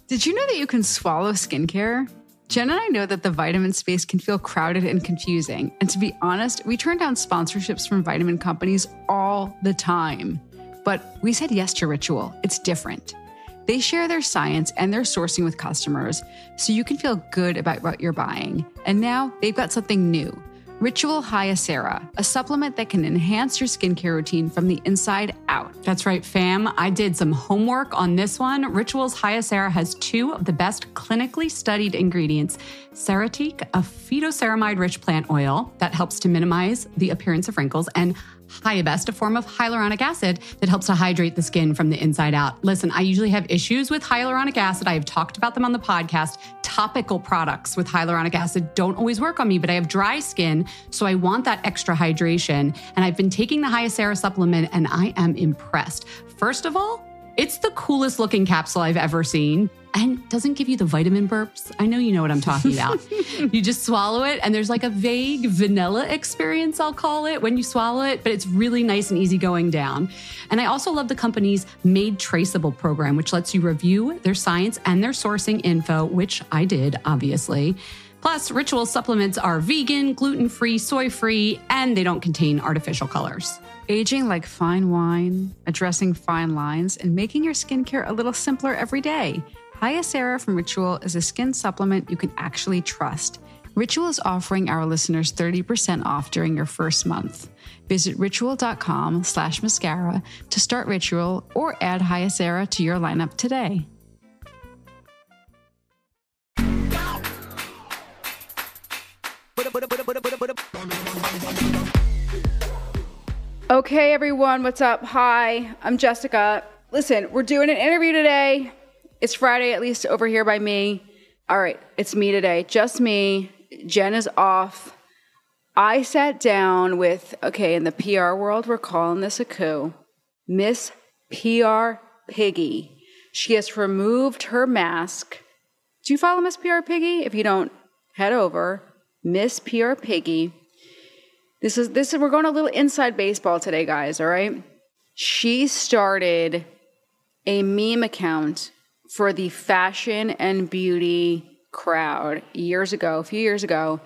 Did you know that you can swallow skincare? Jen and I know that the vitamin space can feel crowded and confusing. And to be honest, we turn down sponsorships from vitamin companies all the time. But we said yes to Ritual. It's different. They share their science and their sourcing with customers so you can feel good about what you're buying. And now they've got something new. Ritual Hyacera, a supplement that can enhance your skincare routine from the inside out. That's right, fam. I did some homework on this one. Ritual's Hyacera has two of the best clinically studied ingredients. Ceratique, a phytoceramide-rich plant oil that helps to minimize the appearance of wrinkles, and Hyabest, a form of hyaluronic acid that helps to hydrate the skin from the inside out. Listen, I usually have issues with hyaluronic acid. I have talked about them on the podcast. Topical products with hyaluronic acid don't always work on me, but I have dry skin, so I want that extra hydration. And I've been taking the Hyacera supplement, and I am impressed. First of all, it's the coolest looking capsule I've ever seen and doesn't give you the vitamin burps. I know you know what I'm talking about. You just swallow it and there's like a vague vanilla experience, I'll call it, when you swallow it, but it's really nice and easy going down. And I also love the company's Made Traceable program, which lets you review their science and their sourcing info, which I did, obviously. Plus, Ritual supplements are vegan, gluten-free, soy-free, and they don't contain artificial colors. Aging like fine wine, addressing fine lines, and making your skincare a little simpler every day. Hyacera from Ritual is a skin supplement you can actually trust. Ritual is offering our listeners 30% off during your first month. Visit ritual.com/mascara to start Ritual or add Hyacera to your lineup today. Okay, everyone, what's up? Hi, I'm Jessica. Listen, we're doing an interview today. It's Friday, at least over here by me. All right, it's me today, just me. Jen is off. I sat down with, in the PR world, we're calling this a coup, Miss PR Piggy. She has removed her mask. Do you follow Miss PR Piggy? If you don't, head over. Miss PR Piggy. This is we're going a little inside baseball today, guys, all right? She started a meme account for the fashion and beauty crowd a few years ago,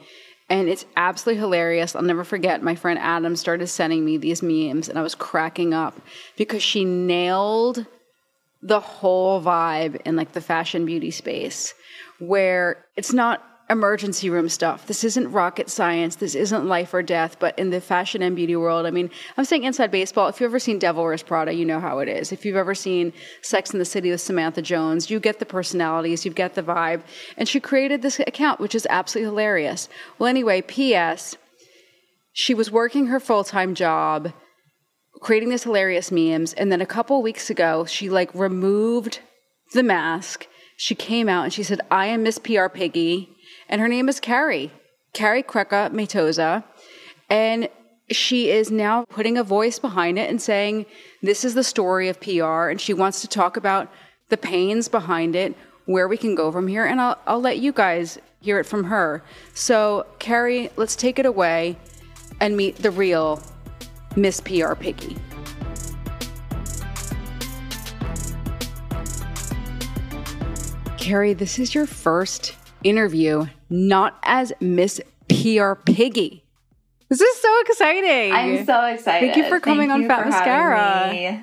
and it's absolutely hilarious. I'll never forget, my friend Adam started sending me these memes, and I was cracking up because she nailed the whole vibe in like the fashion beauty space, where it's not emergency room stuff. This isn't rocket science. This isn't life or death. But in the fashion and beauty world, I mean, I'm saying inside baseball. If you've ever seen Devil Wears Prada, you know how it is. If you've ever seen Sex and the City with Samantha Jones, you get the personalities, you get the vibe. And she created this account, which is absolutely hilarious. Well, anyway, P.S. She was working her full-time job, creating this hilarious memes. And then a couple of weeks ago, she removed the mask. She came out and she said, "I am Miss PR Piggy." And her name is Carrie Kreka Matoza. And she is now putting a voice behind it and saying, this is the story of PR. And she wants to talk about the pains behind it, where we can go from here. And I'll let you guys hear it from her. So, Carrie, let's take it away and meet the real Miss PR Piggy. Carrie, this is your first interview, not as Miss PR Piggy. This is so exciting. I'm so excited. Thank you for coming on Fat Mascara.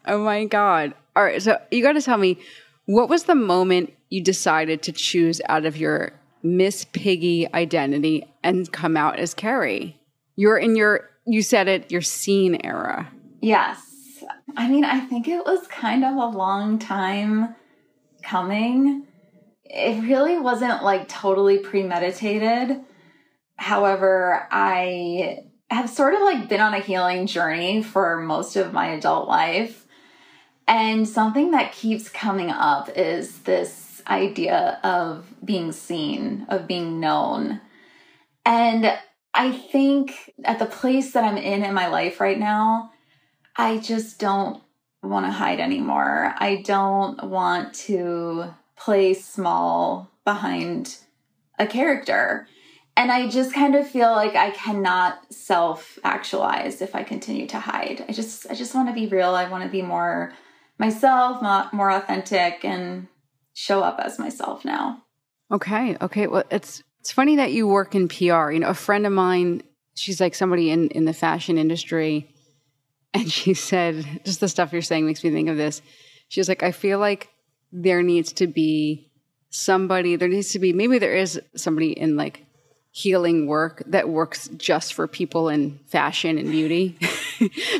Oh my God. All right, so you got to tell me, what was the moment you decided to choose out of your Miss Piggy identity and come out as Carrie? You're in you said it, your scene era. Yes. I mean, I think it was kind of a long time coming. It really wasn't totally premeditated. However, I have sort of been on a healing journey for most of my adult life. And something that keeps coming up is this idea of being seen, of being known. And I think at the place that I'm in my life right now, I just don't want to hide anymore. I don't want to play small behind a character. And I just kind of feel like I cannot self-actualize if I continue to hide. I just want to be real. I want to be more myself, more authentic, and show up as myself now. Okay. Well, it's funny that you work in PR. A friend of mine, she's like somebody in the fashion industry, and she said, just the stuff you're saying makes me think of this. She was like, I feel like there needs to be maybe there is somebody in like healing work that works just for people in fashion and beauty.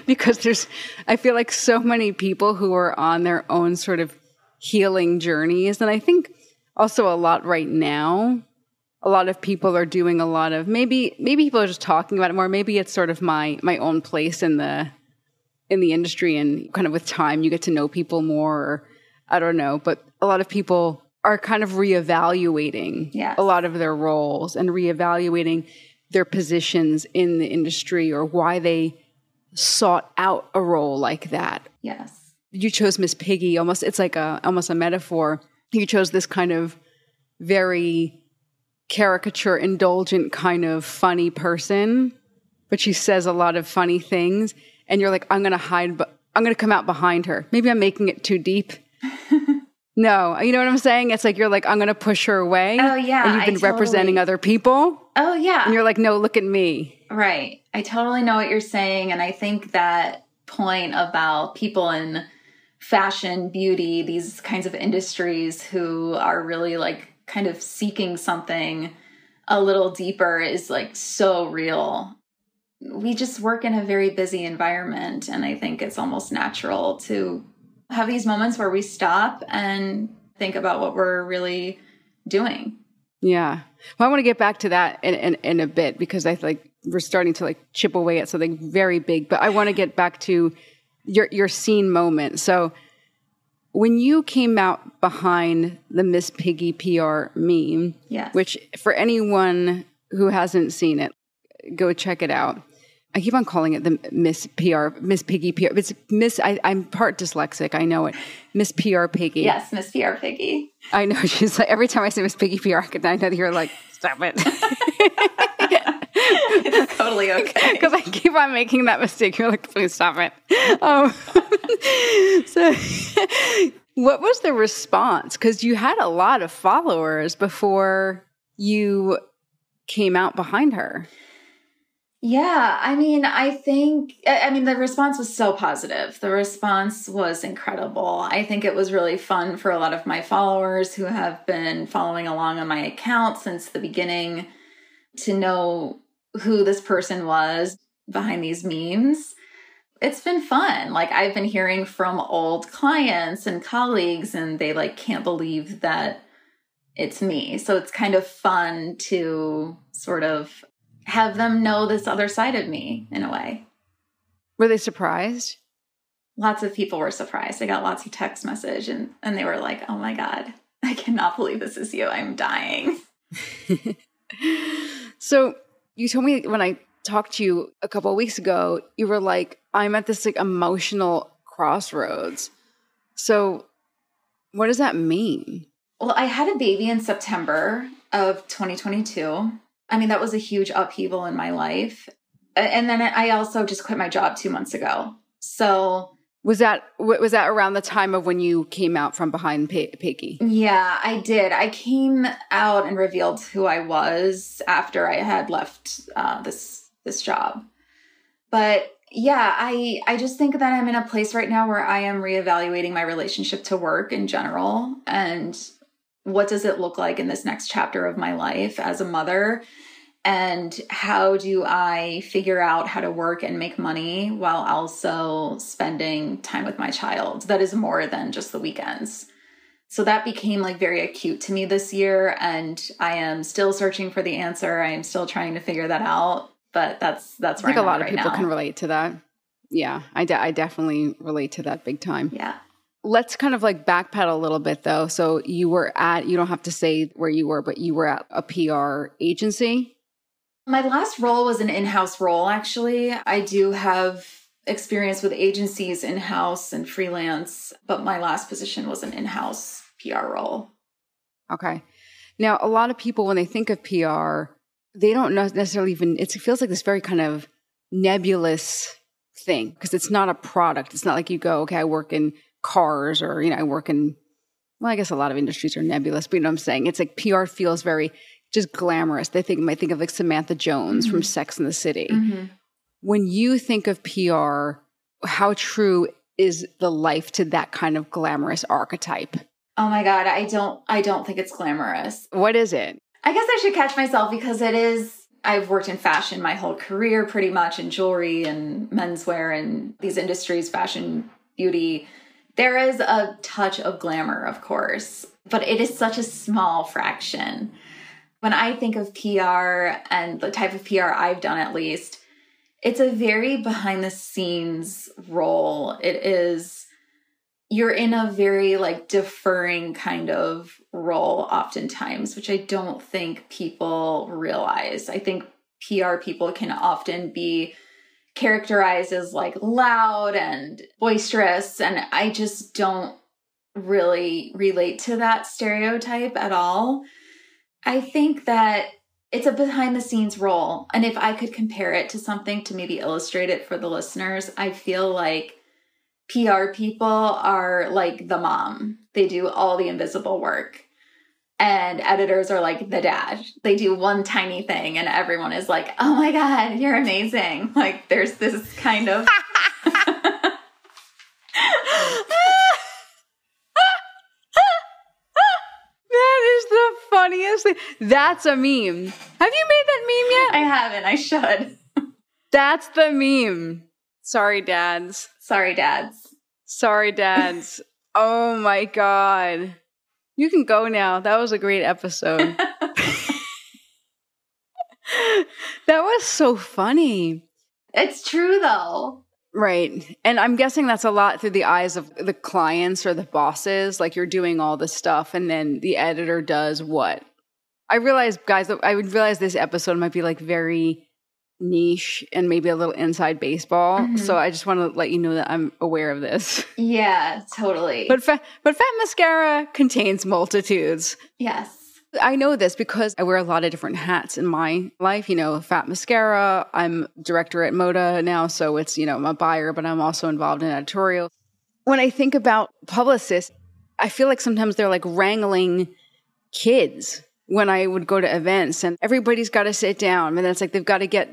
Because I feel like so many people who are on their own sort of healing journeys. And I think also a lot right now, a lot of people are doing a lot of, maybe people are just talking about it more. Maybe it's sort of my own place in the industry, and kind of with time you get to know people more, or I don't know. But a lot of people are kind of reevaluating a lot of their roles and reevaluating their positions in the industry, or why they sought out a role like that. Yes. You chose Miss Piggy, it's like almost a metaphor. You chose this kind of very caricature, indulgent kind of funny person, but she says a lot of funny things, and you're like, I'm going to come out behind her. Maybe I'm making it too deep. No, you know what I'm saying? It's like, you're like, I'm going to push her away. Oh, yeah. And you've been representing other people. Oh, yeah. And you're like, no, look at me. Right. I totally know what you're saying. And I think that point about people in fashion, beauty, these kinds of industries who are really like kind of seeking something a little deeper is like so real. We just work in a very busy environment. And I think it's almost natural to have these moments where we stop and think about what we're really doing. Yeah. Well, I want to get back to that in a bit, because I feel like we're starting to like chip away at something very big, but I want to get back to your scene moment. So when you came out behind the Miss Piggy PR meme, yes, which for anyone who hasn't seen it, go check it out. I keep on calling it the Miss Piggy PR. It's I'm part dyslexic. I know it. Miss PR Piggy. Yes, Miss PR Piggy. I know. She's like, every time I say Miss Piggy PR, I know that you're like, stop it. It's totally okay. Because I keep on making that mistake. You're like, please stop it. So what was the response? Because you had a lot of followers before you came out behind her. Yeah, I mean, the response was so positive. The response was incredible. I think it was really fun for a lot of my followers who have been following along on my account since the beginning to know who this person was behind these memes. It's been fun. Like, I've been hearing from old clients and colleagues, and they like can't believe that it's me. So it's kind of fun to sort of have them know this other side of me in a way. Were they surprised? Lots of people were surprised. I got lots of text message and they were like, oh my God, I cannot believe this is you. I'm dying. So you told me when I talked to you a couple of weeks ago, you were like, I'm at this like emotional crossroads. So what does that mean? Well, I had a baby in September of 2022. I mean, that was a huge upheaval in my life. And then I also just quit my job 2 months ago. So was that around the time of when you came out from behind Piggy? Yeah, I did. I came out and revealed who I was after I had left this job. But yeah, I just think that I'm in a place right now where I am reevaluating my relationship to work in general, and what does it look like in this next chapter of my life as a mother? And how do I figure out how to work and make money while also spending time with my child that is more than just the weekends? So that became like very acute to me this year. And I am still searching for the answer. I am still trying to figure that out. But that's where I think a lot of people can relate to that. Yeah, I definitely relate to that big time. Yeah. Let's kind of like backpedal a little bit though. So you don't have to say where you were, but you were at a PR agency. My last role was an in-house role, actually. I do have experience with agencies in-house and freelance, but my last position was an in-house PR role. Okay. Now, a lot of people, when they think of PR, they don't necessarily it feels like this very kind of nebulous thing because it's not a product. It's not like you go, okay, I work in cars or, I work in well, I guess a lot of industries are nebulous, but you know what I'm saying? It's like PR feels very just glamorous. They might think of like Samantha Jones from Sex and the City. When you think of PR, how true is the life to that kind of glamorous archetype? Oh my God, I don't think it's glamorous. What is it? I guess I should catch myself because it is. I've worked in fashion my whole career pretty much, in jewelry and menswear and these industries, fashion, beauty. There is a touch of glamour, of course, but it is such a small fraction. When I think of PR and the type of PR I've done, at least, it's a very behind the scenes role. It is, you're in a very like deferring kind of role oftentimes, which I don't think people realize. I think PR people can often be characterized as like loud and boisterous, and I just don't really relate to that stereotype at all. I think that it's a behind the scenes role, and if I could compare it to something to maybe illustrate it for the listeners, I feel like PR people are like the mom. They do all the invisible work. And editors are like the dad. They do one tiny thing and everyone is like, oh my God, you're amazing. Like there's this kind of... That is the funniest thing. That's a meme. Have you made that meme yet? I haven't. I should. That's the meme. Sorry, dads. Sorry, dads. Sorry, dads. Oh my God. You can go now. That was a great episode. That was so funny. It's true, though. Right. And I'm guessing that's a lot through the eyes of the clients or the bosses. Like you're doing all this stuff and then the editor does what? I realize, guys, that I would realize this episode might be like very niche and maybe a little inside baseball. So I just want to let you know that I'm aware of this. Yeah, totally. But Fat Mascara contains multitudes. Yes. I know this because I wear a lot of different hats in my life. You know, Fat Mascara, I'm director at Moda now, so it's, you know, I'm a buyer, but I'm also involved in editorial. When I think about publicists, I feel like sometimes they're like wrangling kids when I would go to events and everybody's got to sit down. And then it's like they've got to get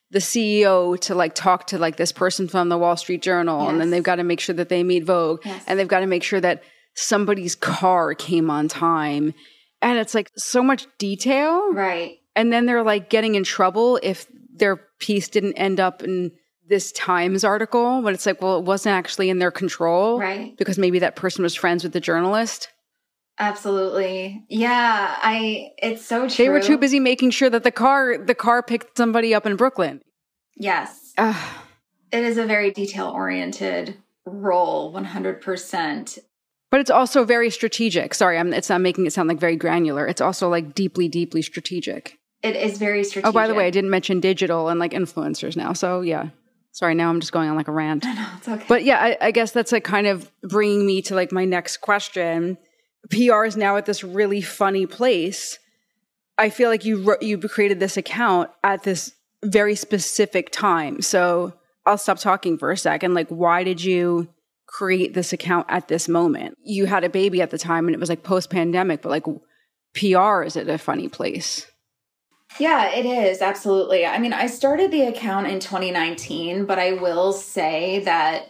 the CEO to like talk to like this person from the Wall Street Journal. Yes. And then they've got to make sure that they meet Vogue. Yes. And they've got to make sure that somebody's car came on time. And it's like so much detail. Right. And then they're like getting in trouble if their piece didn't end up in this Times article. But it's like, well, it wasn't actually in their control. Right. Because maybe that person was friends with the journalist. Absolutely. Yeah, it's so true. They were too busy making sure that the car picked somebody up in Brooklyn. Yes. It is a very detail-oriented role, 100%. But it's also very strategic. Sorry, it's not making it sound like very granular. It's also like deeply, deeply strategic. It is very strategic. Oh, by the way, I didn't mention digital and like influencers now. So yeah. Sorry, now I'm just going on like a rant. No, it's okay. But yeah, I guess that's like kind of bringing me to like my next question. PR is now at this really funny place. I feel like you created this account at this very specific time. So I'll stop talking for a second. Like, why did you create this account at this moment? You had a baby at the time and it was like post-pandemic, but like PR is at a funny place. Yeah, it is. Absolutely. I mean, I started the account in 2019, but I will say that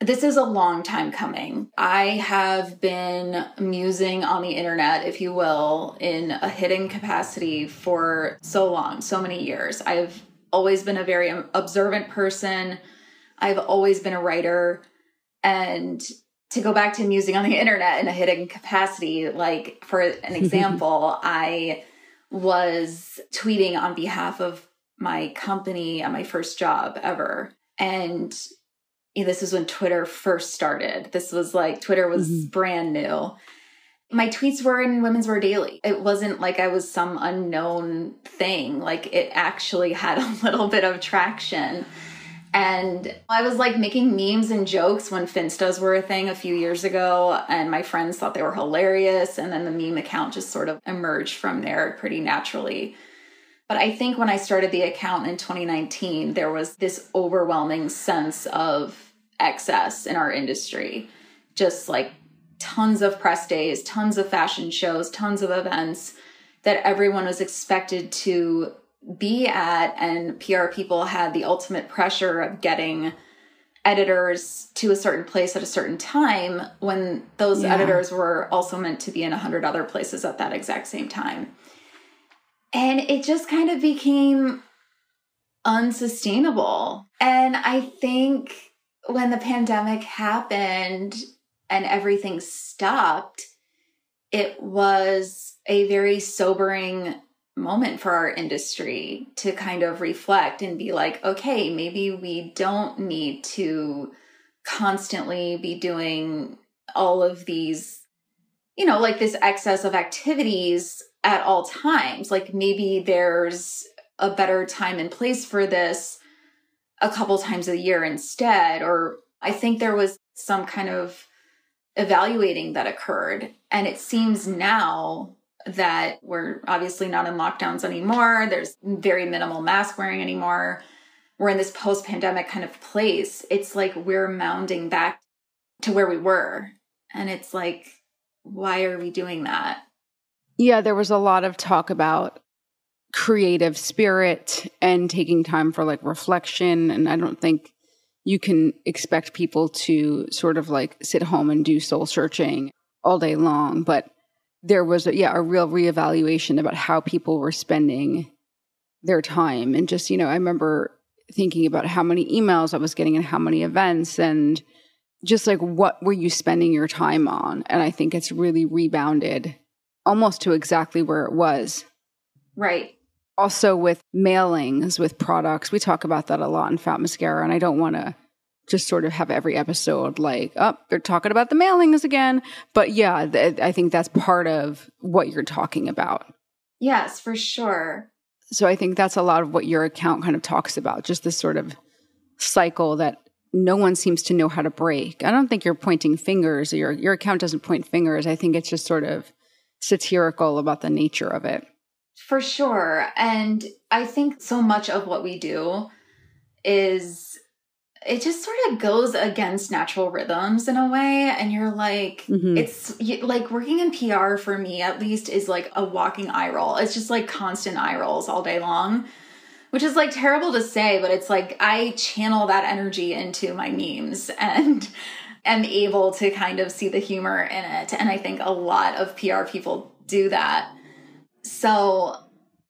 this is a long time coming. I have been musing on the internet, if you will, in a hidden capacity for so long, so many years. I've always been a very observant person. I've always been a writer. And to go back to musing on the internet in a hidden capacity, like for an example, I was tweeting on behalf of my company at my first job ever. And this is when Twitter first started. This was like, Twitter was brand new. My tweets were in Women's Wear Daily. It wasn't like I was some unknown thing. Like it actually had a little bit of traction. And I was like making memes and jokes when Finstas were a thing a few years ago. And my friends thought they were hilarious. And then the meme account just sort of emerged from there pretty naturally. But I think when I started the account in 2019, there was this overwhelming sense of excess in our industry, just like tons of press days, tons of fashion shows, tons of events that everyone was expected to be at, and PR people had the ultimate pressure of getting editors to a certain place at a certain time when those editors were also meant to be in 100 other places at that exact same time. And it just kind of became unsustainable. And I think when the pandemic happened and everything stopped, it was a very sobering moment for our industry to kind of reflect and be like, okay, maybe we don't need to constantly be doing all of these, you know, like this excess of activities at all times. Like maybe there's a better time and place for this a couple times a year instead. Or I think there was some kind of evaluating that occurred. And it seems now that we're obviously not in lockdowns anymore. There's very minimal mask wearing anymore. We're in this post-pandemic kind of place. It's like we're mounding back to where we were. And it's like, why are we doing that? Yeah, there was a lot of talk about creative spirit and taking time for like reflection. And I don't think you can expect people to sort of like sit home and do soul searching all day long. But there was a real reevaluation about how people were spending their time. And just, you know, I remember thinking about how many emails I was getting and how many events and just like, what were you spending your time on? And I think it's really rebounded almost to exactly where it was. Right. Also with mailings, with products, we talk about that a lot in Fat Mascara. And I don't want to just sort of have every episode like, oh, they're talking about the mailings again. But yeah, I think that's part of what you're talking about. Yes, for sure. So I think that's a lot of what your account kind of talks about, just this sort of cycle that no one seems to know how to break. I don't think you're pointing fingers. Your account doesn't point fingers. I think it's just sort of satirical about the nature of it. For sure. And I think so much of what we do is, it just sort of goes against natural rhythms in a way. And you're like, it's like working in PR for me, at least, is like a walking eye roll. It's just like constant eye rolls all day long, which is like terrible to say, but it's like I channel that energy into my memes and am able to kind of see the humor in it. And I think a lot of PR people do that. So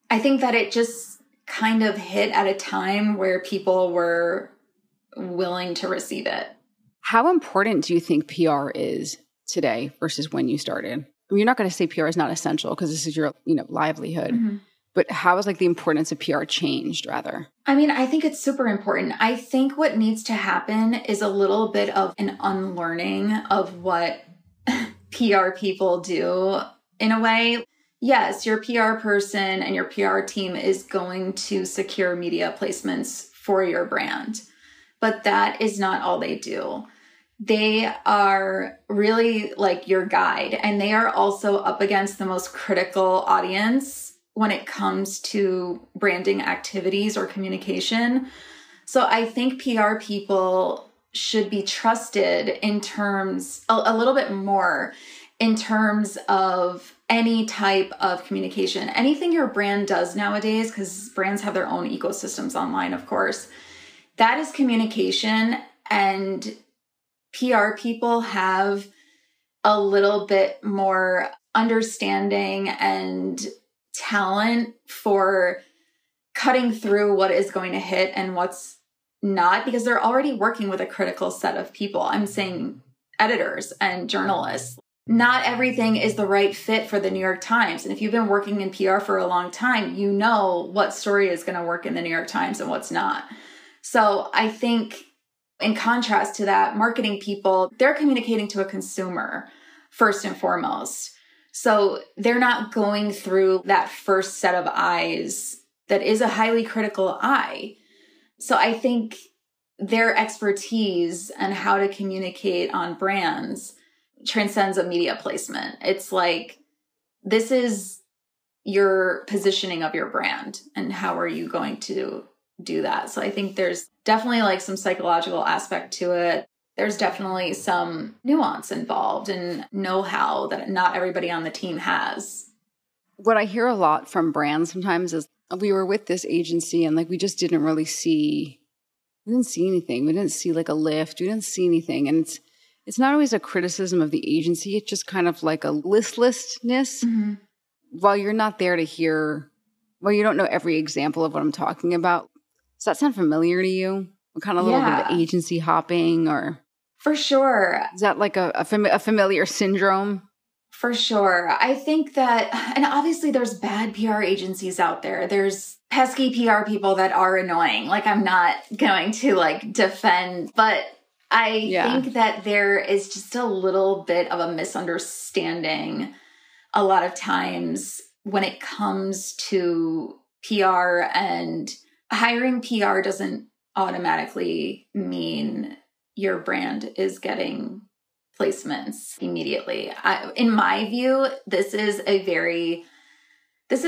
I think that it just kind of hit at a time where people were willing to receive it. How important do you think PR is today versus when you started? I mean, you're not going to say PR is not essential because this is your, you know, livelihood. But how has like the importance of PR changed rather? I mean, I think it's super important. I think what needs to happen is a little bit of an unlearning of what PR people do in a way. Yes, your PR person and your PR team is going to secure media placements for your brand, but that is not all they do. They are really like your guide, and they are also up against the most critical audience when it comes to branding activities or communication. So I think PR people should be trusted in terms, a little bit more in terms of any type of communication. Anything your brand does nowadays, because brands have their own ecosystems online, of course, that is communication, and PR people have a little bit more understanding and talent for cutting through what is going to hit and what's not, because they're already working with a critical set of people. I'm saying editors and journalists. Not everything is the right fit for the New York Times. And if you've been working in PR for a long time, you know what story is going to work in the New York Times and what's not. So I think in contrast to that, marketing people, they're communicating to a consumer first and foremost. So they're not going through that first set of eyes that is a highly critical eye. So I think their expertise and how to communicate on brands transcends a media placement. It's like, this is your positioning of your brand and how are you going to do that? So I think there's definitely like some psychological aspect to it. there's definitely some nuance involved and know-how that not everybody on the team has. What I hear a lot from brands sometimes is we were with this agency and like we just didn't really see, we didn't see anything. We didn't see like a lift. We didn't see anything. And it's not always a criticism of the agency. It's just kind of like a listlessness. Mm-hmm. While you're not there to hear, well, you don't know every example of what I'm talking about. Does that sound familiar to you? What kind of little bit of agency hopping or? For sure. Is that like a familiar syndrome? For sure. I think that, and obviously there's bad PR agencies out there. There's pesky PR people that are annoying. Like I'm not going to like defend, but I think that there is just a little bit of a misunderstanding a lot of times when it comes to PR, and hiring PR doesn't automatically mean your brand is getting placements immediately. In my view, this is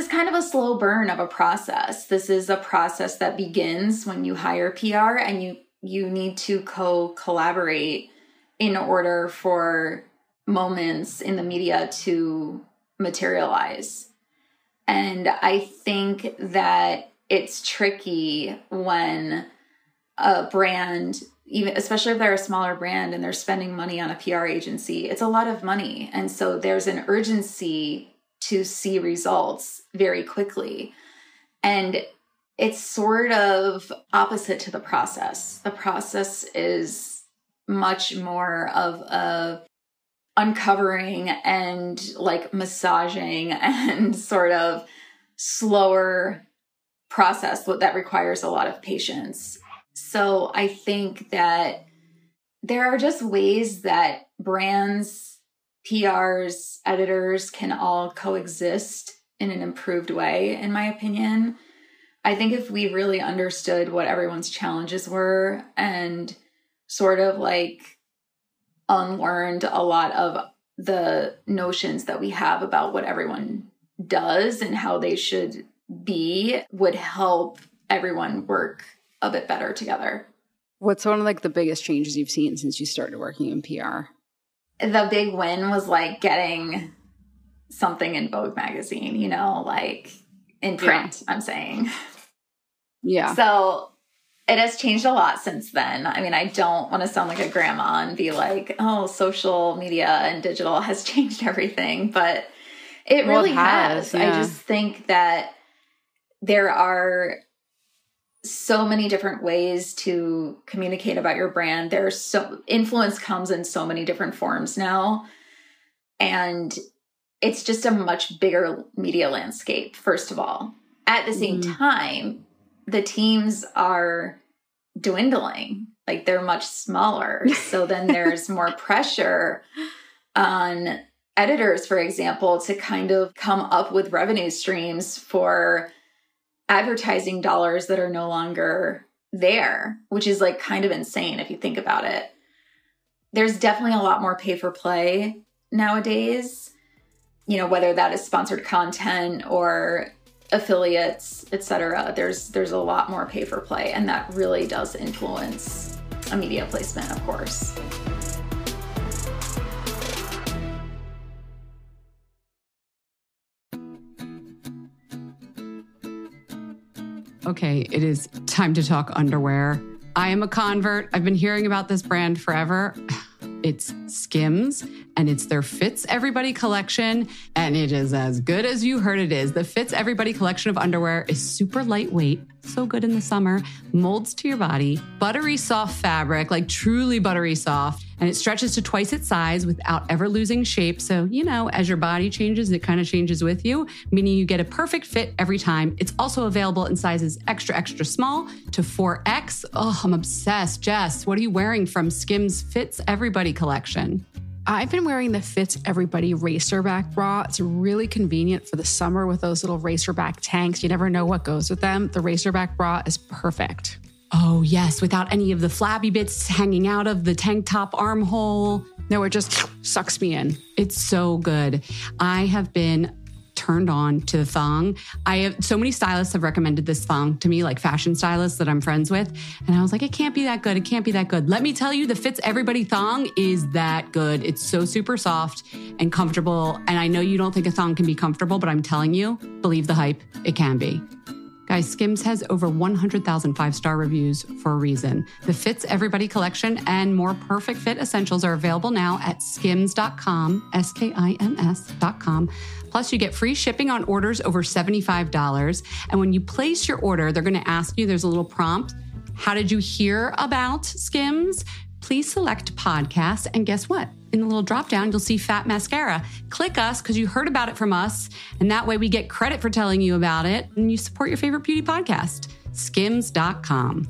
kind of a slow burn of a process. This is a process that begins when you hire PR, and you need to collaborate in order for moments in the media to materialize. And I think that it's tricky when a brand, even especially if they're a smaller brand and they're spending money on a PR agency, it's a lot of money. And so there's an urgency to see results very quickly. And it's sort of opposite to the process. The process is much more of a uncovering and like massaging and sort of slower process that requires a lot of patience. So I think that there are just ways that brands, PRs, editors can all coexist in an improved way, in my opinion. I think if we really understood what everyone's challenges were and sort of like unlearned a lot of the notions that we have about what everyone does and how they should be, would help everyone work a bit better together. What's one of like the biggest changes you've seen since you started working in PR? The big win was like getting something in Vogue magazine, you know, like in print, I'm saying. Yeah. So it has changed a lot since then. I mean, I don't want to sound like a grandma and be like, oh, social media and digital has changed everything, but it really has. Yeah. I just think that there are so many different ways to communicate about your brand. Influence comes in so many different forms now. And it's just a much bigger media landscape, first of all. At the same time, the teams are dwindling. Like they're much smaller. So then there's more pressure on editors, for example, to kind of come up with revenue streams for advertising dollars that are no longer there, which is like kind of insane if you think about it. There's definitely a lot more pay for play nowadays, you know, whether that is sponsored content or affiliates, etc. There's a lot more pay for play, and that really does influence a media placement, of course. Okay, it is time to talk underwear. I am a convert. I've been hearing about this brand forever. It's Skims, and it's their Fits Everybody collection, and it is as good as you heard it is. The Fits Everybody collection of underwear is super lightweight, so good in the summer, molds to your body, buttery soft fabric, like truly buttery soft, and it stretches to twice its size without ever losing shape. So, you know, as your body changes, it kind of changes with you, meaning you get a perfect fit every time. It's also available in sizes extra, extra small to 4X. Oh, I'm obsessed. Jess, what are you wearing from Skims Fits Everybody collection? I've been wearing the Fits Everybody Racerback bra. It's really convenient for the summer with those little racerback tanks. You never know what goes with them. The Racerback bra is perfect. Oh, yes, without any of the flabby bits hanging out of the tank top armhole. No, it just sucks me in. It's so good. I have been turned on to the thong. So many stylists have recommended this thong to me, like fashion stylists that I'm friends with. And I was like, it can't be that good. It can't be that good. Let me tell you, the Fits Everybody thong is that good. It's so super soft and comfortable. And I know you don't think a thong can be comfortable, but I'm telling you, believe the hype, it can be. Guys, Skims has over 100,000 five-star reviews for a reason. The Fits Everybody collection and more perfect fit essentials are available now at skims.com, SKIMS.com. Plus, you get free shipping on orders over $75. And when you place your order, they're going to ask you, there's a little prompt, how did you hear about Skims? Please select podcast. And guess what? In the little drop down, you'll see Fat Mascara. Click us because you heard about it from us. And that way we get credit for telling you about it. And you support your favorite beauty podcast. Skims.com.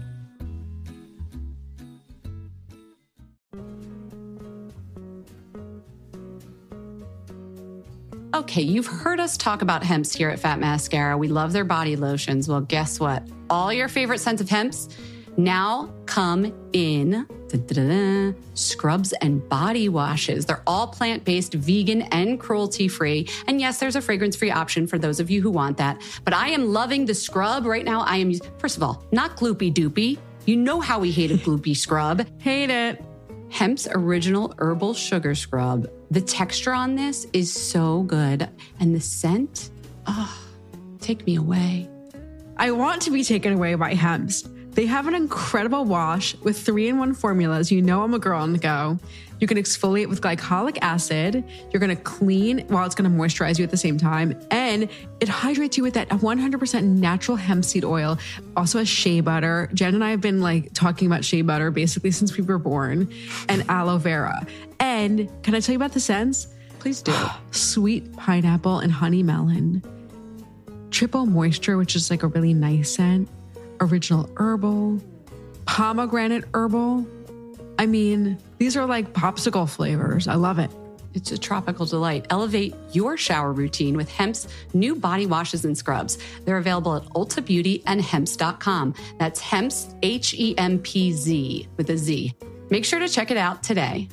Okay, you've heard us talk about Hemp's here at Fat Mascara. We love their body lotions. Well, guess what? All your favorite scents of Hemp's now come in scrubs and body washes. They're all plant-based, vegan, and cruelty-free. And yes, there's a fragrance-free option for those of you who want that. But I am loving the scrub right now. I am, first of all, not gloopy doopy. You know how we hate a gloopy scrub. Hate it. Hemp's Original Herbal Sugar Scrub. The texture on this is so good. And the scent, take me away. I want to be taken away by Hemp's. They have an incredible wash with 3-in-1 formulas. You know I'm a girl on the go. You can exfoliate with glycolic acid. You're going to clean while it's going to moisturize you at the same time. And it hydrates you with that 100% natural hemp seed oil. Also has shea butter. Jen and I have been like talking about shea butter basically since we were born. And aloe vera. And can I tell you about the scents? Please do. Sweet pineapple and honey melon. Triple moisture, which is like a really nice scent. Original herbal, pomegranate herbal. I mean, these are like popsicle flavors. I love it. It's a tropical delight. Elevate your shower routine with Hemp's new body washes and scrubs. They're available at Ulta Beauty and Hemp's.com. That's Hemp's, Hempz with a Z. Make sure to check it out today.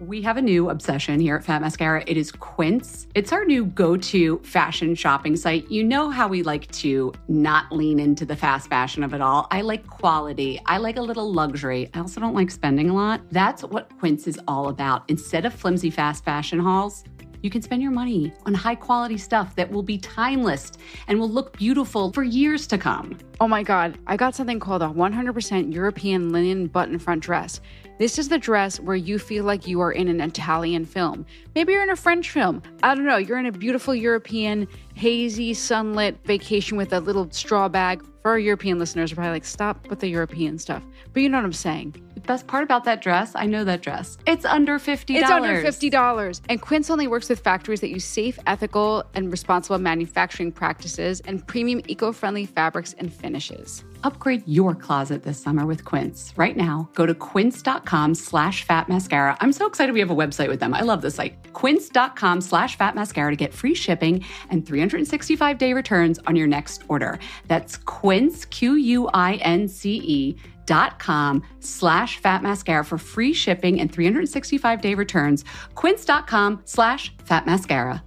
We have a new obsession here at Fat Mascara. It is Quince. It's our new go-to fashion shopping site. You know how we like to not lean into the fast fashion of it all. I like quality. I like a little luxury. I also don't like spending a lot. That's what Quince is all about. Instead of flimsy fast fashion hauls, you can spend your money on high quality stuff that will be timeless and will look beautiful for years to come. Oh my God, I got something called a 100% European linen button front dress. This is the dress where you feel like you are in an Italian film. Maybe you're in a French film. I don't know. You're in a beautiful European, hazy, sunlit vacation with a little straw bag. For our European listeners, are probably like, stop with the European stuff. But you know what I'm saying. The best part about that dress, I know that dress. It's under $50. It's under $50. And Quince only works with factories that use safe, ethical, and responsible manufacturing practices and premium eco-friendly fabrics and finishes. Upgrade your closet this summer with Quince. Right now, go to quince.com/fatmascara. I'm so excited we have a website with them. I love this site. Quince.com/fatmascara to get free shipping and 365-day returns on your next order. That's Quince, QUINCE.com/fatmascara for free shipping and 365-day returns. Quince.com/fatmascara.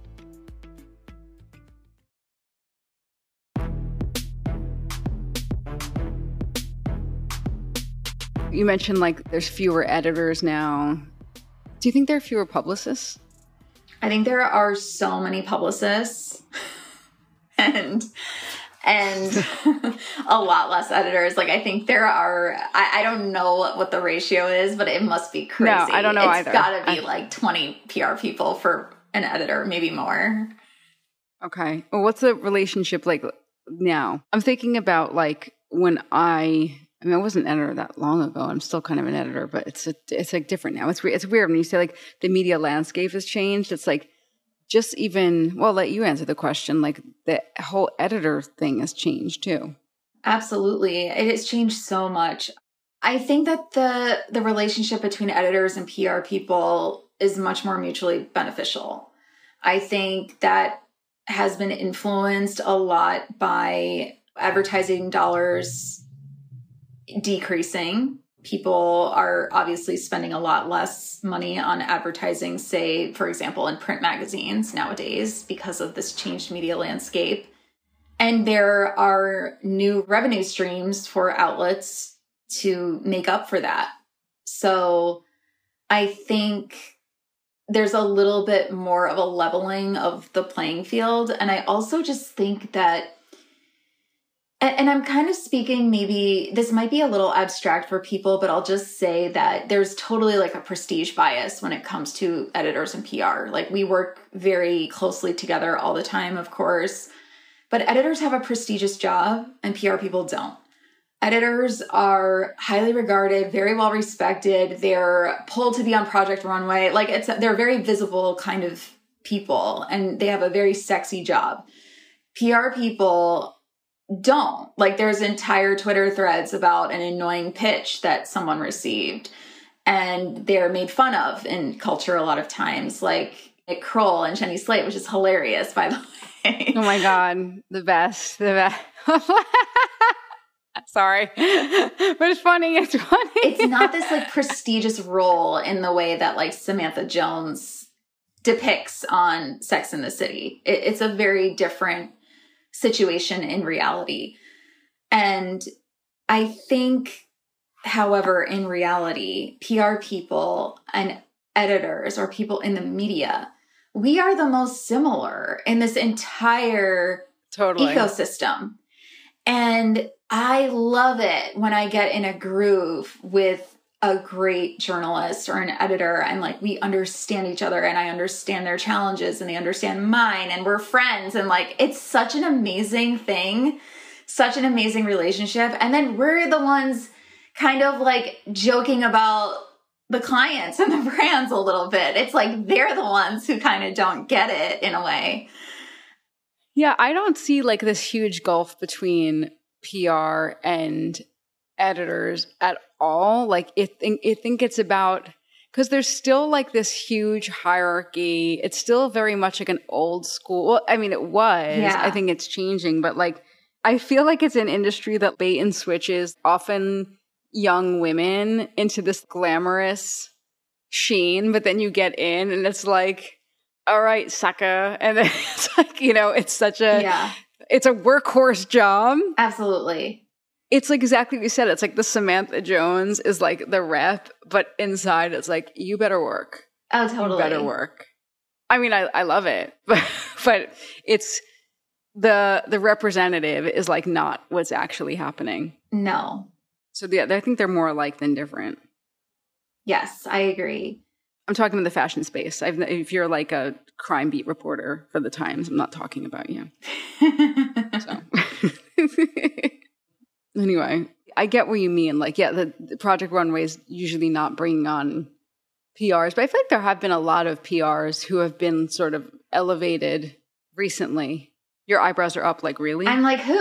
You mentioned like there's fewer editors now. Do you think there are fewer publicists? I think there are so many publicists and a lot less editors. Like I think there are, I don't know what the ratio is, but it must be crazy. No, I don't know either. It's gotta be like 20 PR people for an editor, maybe more. Okay. Well, what's the relationship like now? I'm thinking about like when I wasn't an editor that long ago. I'm still kind of an editor, but it's like different now. It's weird when you say like the media landscape has changed. It's like just even, well, let you answer the question. Like the whole editor thing has changed too. Absolutely. It has changed so much. I think that the relationship between editors and PR people is much more mutually beneficial. I think that has been influenced a lot by advertising dollars decreasing people are obviously spending a lot less money on advertising, say, for example, in print magazines nowadays because of this changed media landscape. And there are new revenue streams for outlets to make up for that. So I think there's a little bit more of a leveling of the playing field. And I also just think that, and I'm kind of speaking, maybe this might be a little abstract for people, but I'll just say that there's totally like a prestige bias when it comes to editors and PR. Like we work very closely together all the time, of course, but editors have a prestigious job and PR people don't. Editors are highly regarded, very well respected. They're pulled to be on Project Runway. Like they're very visible kind of people and they have a very sexy job. PR people don't. Like there's entire Twitter threads about an annoying pitch that someone received and they're made fun of in culture a lot of times, like Nick Kroll and Jenny Slate, which is hilarious, by the way. Oh my God. The best. Sorry. But it's funny. It's funny. It's not this like prestigious role in the way that like Samantha Jones depicts on Sex and the City. It's a very different situation in reality. And I think, however, in reality, PR people and editors or people in the media, we are the most similar in this entire ecosystem. And I love it when I get in a groove with a great journalist or an editor and like we understand each other and I understand their challenges and they understand mine and we're friends and like it's such an amazing thing, such an amazing relationship. And then we're the ones kind of like joking about the clients and the brands a little bit. It's like they're the ones who kind of don't get it in a way. Yeah, I don't see like this huge gulf between PR and editors at all. Like I think it's about, because there's still like this huge hierarchy. It's still very much like an old school. Well, I mean, it was. Yeah. I think it's changing, but like I feel like it's an industry that bait and switches often young women into this glamorous sheen, but then you get in and it's like, all right, sucker. And then it's like, it's such a, it's a workhorse job. Absolutely. It's like exactly what you said. It's like the Samantha Jones is like the rep, but inside it's like, you better work. Oh, totally. You better work. I mean, I love it, but it's the representative is like not what's actually happening. No. So yeah, I think they're more alike than different. Yes, I agree. I'm talking in the fashion space. If you're like a crime beat reporter for the Times, I'm not talking about you. So anyway, I get what you mean. Like, yeah, the Project Runway is usually not bringing on PRs, but I feel like there have been a lot of PRs who have been sort of elevated recently. Your eyebrows are up, like, really? I'm like, who?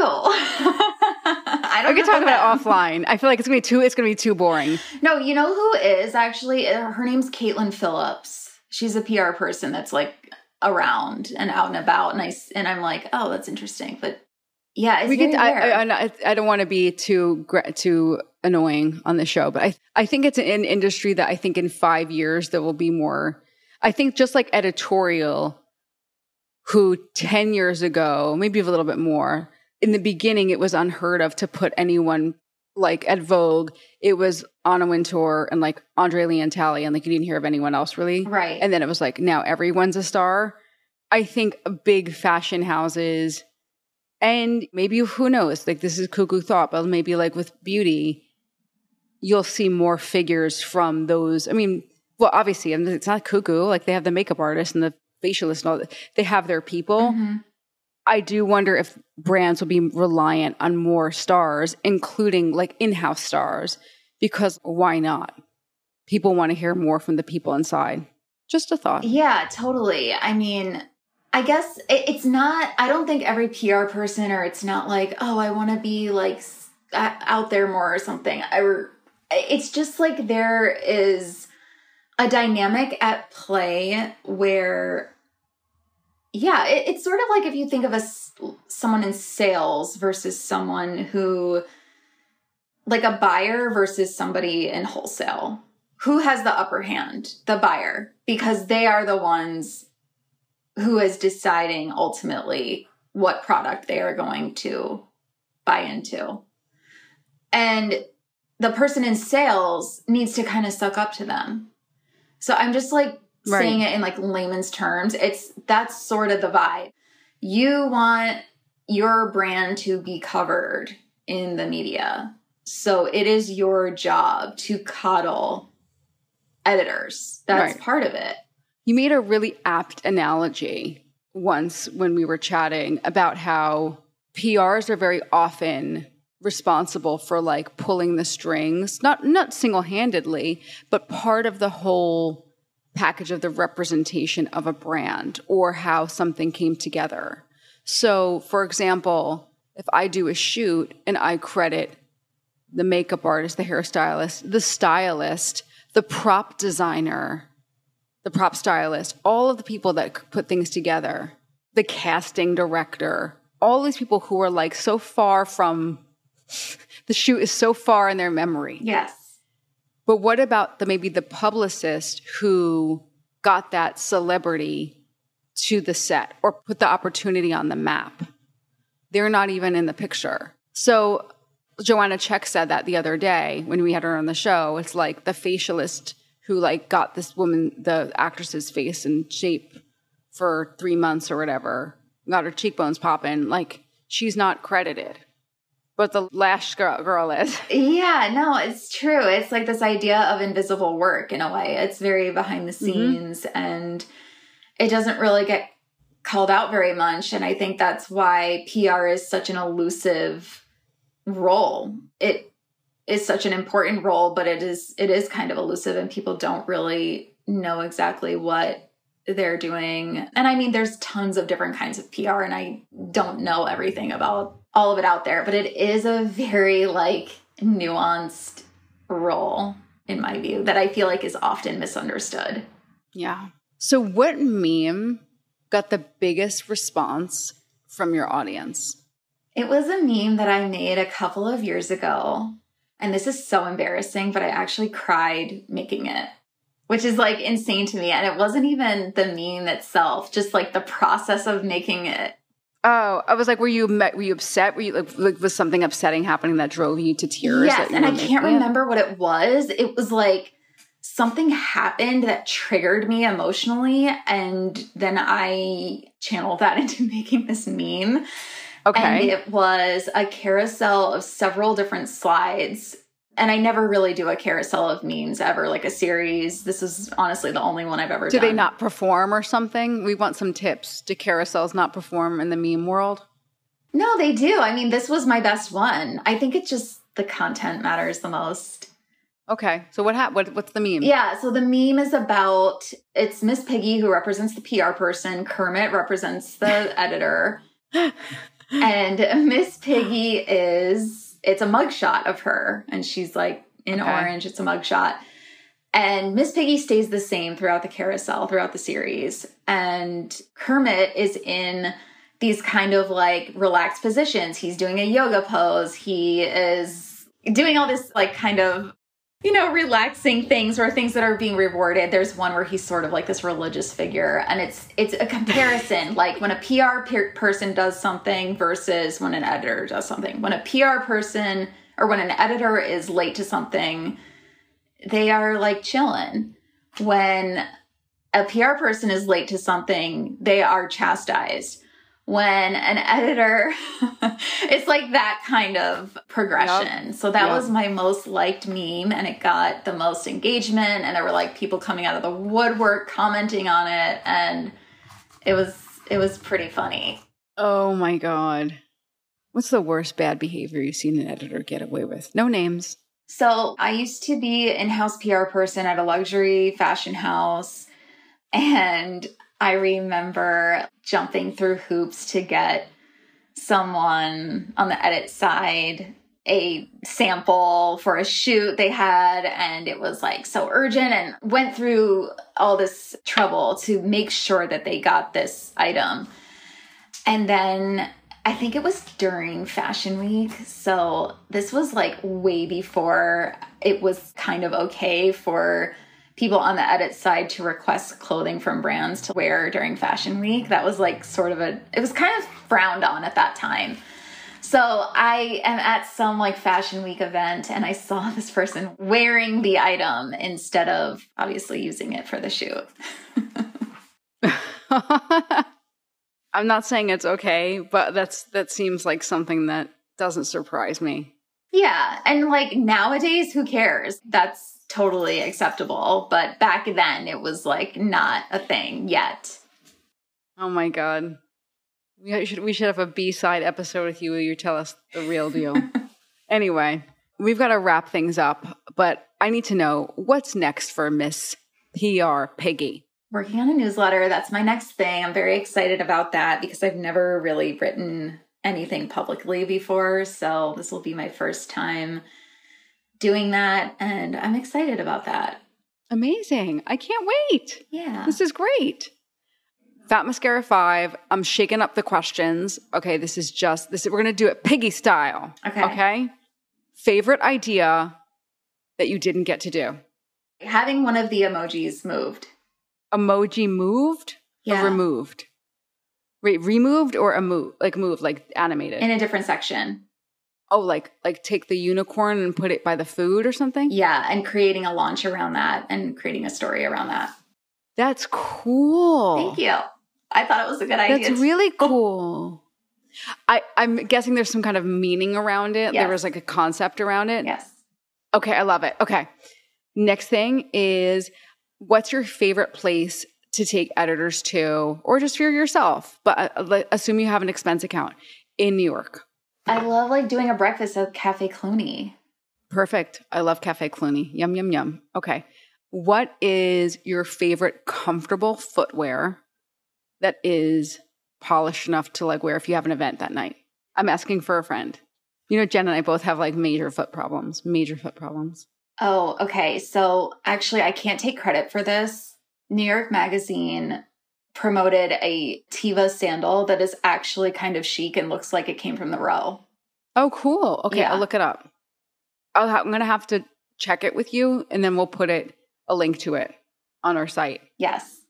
I don't know. We can talk about it offline. I feel like it's gonna be too boring. No, you know who is actually? Her name's Caitlin Phillips. She's a PR person that's like around and out and about, and I'm like, oh, that's interesting. But yeah, it's very rare. I don't want to be too annoying on the show, but I think it's an industry that I think in 5 years there will be more. I think just like editorial, who 10 years ago, maybe a little bit more. In the beginning, it was unheard of to put anyone like at Vogue. It was Anna Wintour and like Andre Leontali, and like you didn't hear of anyone else really. Right. And then it was like now everyone's a star. I think big fashion houses, and maybe who knows? Like this is cuckoo thought, but maybe like with beauty, you'll see more figures from those. I mean, well, obviously, it's not cuckoo. Like they have the makeup artist and the facialist and all that. They have their people. Mm-hmm. I do wonder if brands will be reliant on more stars, including like in-house stars, because why not? People want to hear more from the people inside. Just a thought. Yeah, totally. I mean, I guess it's not, I don't think every PR person, or it's not like, oh, I want to be like out there more or something. It's just like there is a dynamic at play where, yeah, it's sort of like if you think of someone in sales versus someone who like a buyer versus somebody in wholesale. Who has the upper hand? The buyer, because they are the ones who is deciding ultimately what product they are going to buy into. And the person in sales needs to kind of suck up to them. So I'm just like saying it in like layman's terms. That's sort of the vibe. You want your brand to be covered in the media. So it is your job to coddle editors. That's part of it. You made a really apt analogy once when we were chatting about how PRs are very often responsible for like pulling the strings, not single-handedly, but part of the whole package of the representation of a brand or how something came together. So, for example, if I do a shoot and I credit the makeup artist, the hairstylist, the stylist, the prop designer, the prop stylist, all of the people that put things together, the casting director, all these people who are like so far from the shoot is so far in their memory. Yes. But what about maybe the publicist who got that celebrity to the set or put the opportunity on the map? They're not even in the picture. So Joanna Check said that the other day when we had her on the show. It's like the facialist who like got this woman, the actress's face in shape for 3 months or whatever, got her cheekbones popping. Like she's not credited. But the lash girl is. Yeah, no, it's true. It's like this idea of invisible work in a way. It's very behind the scenes and it doesn't really get called out very much. And I think that's why PR is such an elusive role. It is such an important role, but it is kind of elusive and people don't really know exactly what they're doing. And I mean, there's tons of different kinds of PR and I don't know everything about all of it out there, but it is a very like nuanced role in my view that I feel like is often misunderstood. Yeah. So what meme got the biggest response from your audience? It was a meme that I made a couple of years ago. And this is so embarrassing, but I actually cried making it, which is like insane to me. And it wasn't even the meme itself, just like the process of making it. Oh, I was like, were you upset? Were you like was something upsetting happening that drove you to tears? Yes, and I can't remember what it was. It was like something happened that triggered me emotionally, and then I channeled that into making this meme. Okay. And it was a carousel of several different slides. And I never really do a carousel of memes ever, like a series. This is honestly the only one I've ever done. Do they not perform or something? We want some tips. Do carousels not perform in the meme world? No, they do. I mean, this was my best one. I think it's just the content matters the most. Okay. So what's the meme? Yeah. So the meme is about, it's Miss Piggy who represents the PR person. Kermit represents the editor. And Miss Piggy it's a mugshot of her. And she's like in orange. It's a mugshot. And Miss Piggy stays the same throughout the carousel, throughout the series. And Kermit is in these kind of like relaxed positions. He's doing a yoga pose. He is doing all this like kind of, relaxing things or things that are being rewarded. There's one where he's sort of like this religious figure. And it's a comparison, like when a PR person does something versus when an editor does something. When a PR person or when an editor is late to something, they are like chilling. When a PR person is late to something, they are chastised. When an editor, it's like that kind of progression. Yep. So that was my most liked meme and it got the most engagement and there were like people coming out of the woodwork commenting on it and it was pretty funny. Oh my God. What's the worst bad behavior you've seen an editor get away with? No names. So I used to be an in-house PR person at a luxury fashion house and I remember jumping through hoops to get someone on the edit side a sample for a shoot they had, and it was like so urgent and went through all this trouble to make sure that they got this item. And then I think it was during Fashion Week. So this was like way before it was kind of okay for people on the edit side to request clothing from brands to wear during Fashion Week. That was like it was kind of frowned on at that time. So I am at some like Fashion Week event and I saw this person wearing the item instead of obviously using it for the shoot. I'm not saying it's okay, but that seems like something that doesn't surprise me. Yeah. And like nowadays, who cares? That's totally acceptable. But back then it was like not a thing yet. Oh my God. We should have a B-side episode with you where you tell us the real deal. Anyway, we've got to wrap things up, but I need to know what's next for Miss PR Piggy. Working on a newsletter. That's my next thing. I'm very excited about that because I've never really written anything publicly before. So this will be my first time doing that. And I'm excited about that. Amazing. I can't wait. Yeah. This is great. Fat Mascara 5. I'm shaking up the questions. Okay, we're going to do it Piggy style. Okay? Favorite idea that you didn't get to do? Having one of the emojis moved. Emoji moved? Yeah. Or removed? Wait, removed or moved, like animated? In a different section. Oh, like take the unicorn and put it by the food or something? Yeah, and creating a launch around that and creating a story around that. That's cool. Thank you. I thought it was a good idea. That's really cool. I'm guessing there's some kind of meaning around it. Yes. There was like a concept around it. Yes. Okay, I love it. Okay. Next thing is, what's your favorite place to take editors to, or just for yourself? But assume you have an expense account in New York. I love like doing a breakfast at Cafe Clooney. Perfect. I love Cafe Clooney. Yum, yum, yum. Okay. What is your favorite comfortable footwear that is polished enough to like wear if you have an event that night? I'm asking for a friend. You know, Jen and I both have like major foot problems. Oh, okay. So actually, I can't take credit for this. New York Magazine promoted a Tiva sandal that is actually kind of chic and looks like it came from the row. Oh, cool. Okay, Yeah. I'll look it up. I'm going to have to check it with you, and then we'll put a link to it on our site. Yes.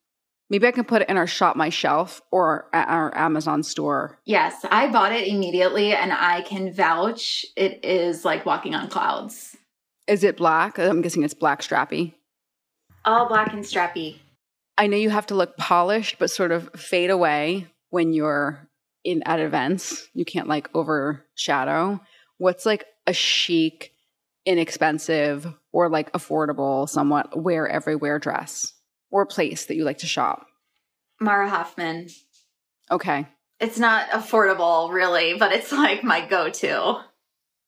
Maybe I can put it in our Shop My Shelf or at our Amazon store. Yes. I bought it immediately and I can vouch it is like walking on clouds. Is it black? I'm guessing it's black strappy. All black and strappy. I know you have to look polished, but sort of fade away when you're at events. You can't like overshadow. What's like a chic, inexpensive, or like affordable, somewhat wear everywhere dress or place that you like to shop? Mara Hoffman. Okay. It's not affordable really, but it's like my go-to.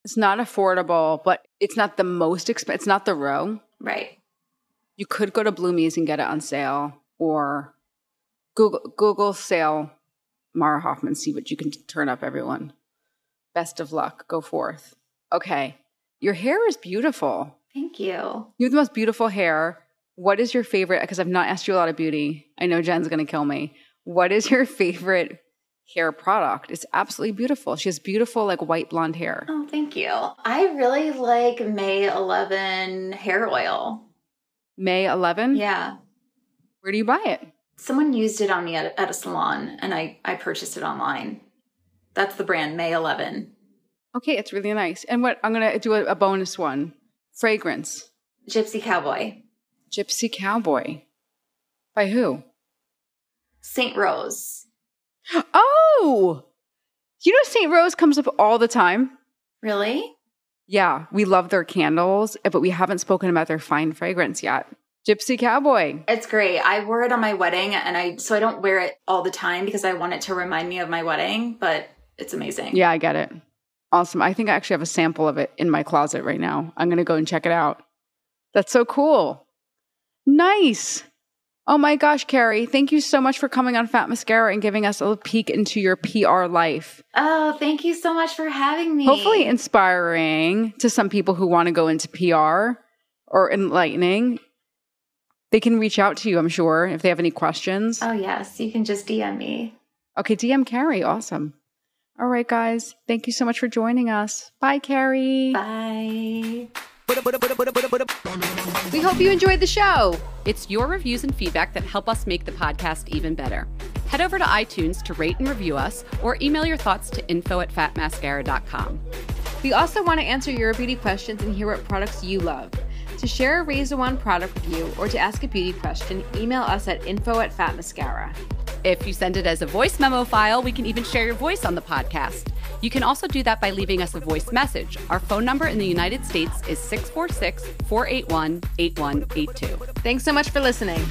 It's not affordable, but it's not the most expensive. It's not the row. Right. You could go to Bloomies and get it on sale, or Google sale Mara Hoffman, see what you can turn up, everyone. Best of luck. Go forth. Okay. Your hair is beautiful. Thank you. You have the most beautiful hair. What is your favorite? Because I've not asked you a lot of beauty. I know Jen's going to kill me. What is your favorite hair product? It's absolutely beautiful. She has beautiful, like white blonde hair. Oh, thank you. I really like May 11 hair oil. May 11? Yeah. Where do you buy it? Someone used it on me at a salon, and I purchased it online. That's the brand, May 11. Okay, it's really nice. And what I'm going to do a bonus one. Fragrance. Gypsy Cowboy. Gypsy Cowboy. By who? St. Rose. Oh! You know St. Rose comes up all the time? Really? Yeah, we love their candles, but we haven't spoken about their fine fragrance yet. Gypsy Cowboy. It's great. I wore it on my wedding, and so I don't wear it all the time because I want it to remind me of my wedding, but it's amazing. Yeah, I get it. Awesome. I think I actually have a sample of it in my closet right now. I'm going to go and check it out. That's so cool. Nice. Oh my gosh, Carrie, thank you so much for coming on Fat Mascara and giving us a little peek into your PR life. Oh, thank you so much for having me. Hopefully inspiring to some people who want to go into PR, or enlightening. They can reach out to you, I'm sure, if they have any questions. Oh, yes. You can just DM me. Okay, DM Carrie. Awesome. All right, guys. Thank you so much for joining us. Bye, Carrie. Bye. We hope you enjoyed the show. It's your reviews and feedback that help us make the podcast even better. Head over to iTunes to rate and review us, or email your thoughts to info@fatmascara.com. We also want to answer your beauty questions and hear what products you love. To share a Razor One product review or to ask a beauty question, email us at info@fatmascara. If you send it as a voice memo file, we can even share your voice on the podcast. You can also do that by leaving us a voice message. Our phone number in the United States is 646-481-8182. Thanks so much for listening.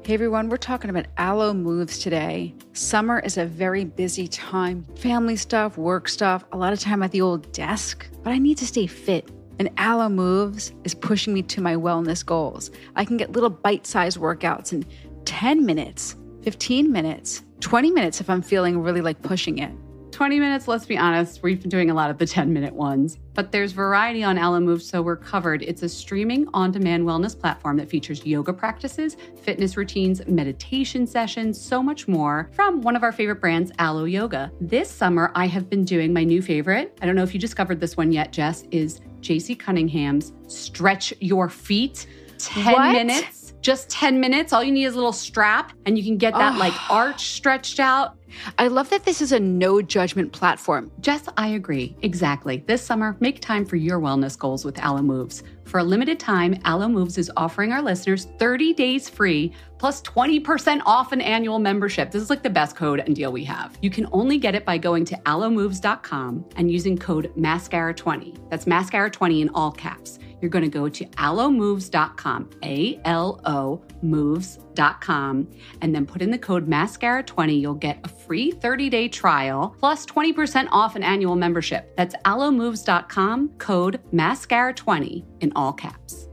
Hey everyone, we're talking about aloe moves today. Summer is a very busy time. Family stuff, work stuff, a lot of time at the old desk, but I need to stay fit. And Aloe Moves is pushing me to my wellness goals. I can get little bite-sized workouts in 10 minutes, 15 minutes, 20 minutes if I'm feeling really like pushing it. 20 minutes, let's be honest, we've been doing a lot of the 10-minute ones. But there's variety on Aloe Moves, so we're covered. It's a streaming on-demand wellness platform that features yoga practices, fitness routines, meditation sessions, so much more from one of our favorite brands, Aloe Yoga. This summer, I have been doing my new favorite. I don't know if you discovered this one yet, Jess, is JC Cunningham's Stretch Your Feet. 10 minutes, just 10 minutes. All you need is a little strap and you can get that like arch stretched out. I love that this is a no judgment platform. Jess, I agree. Exactly. This summer, make time for your wellness goals with Aloe Moves. For a limited time, Aloe Moves is offering our listeners 30 days free plus 20% off an annual membership. This is like the best code and deal we have. You can only get it by going to aloemoves.com and using code MASCARA20. That's MASCARA20 in all caps. You're going to go to aloemoves.com, A-L-O moves.com, and then put in the code MASCARA20. You'll get a free 30-day trial plus 20% off an annual membership. That's aloemoves.com, code MASCARA20 in all caps.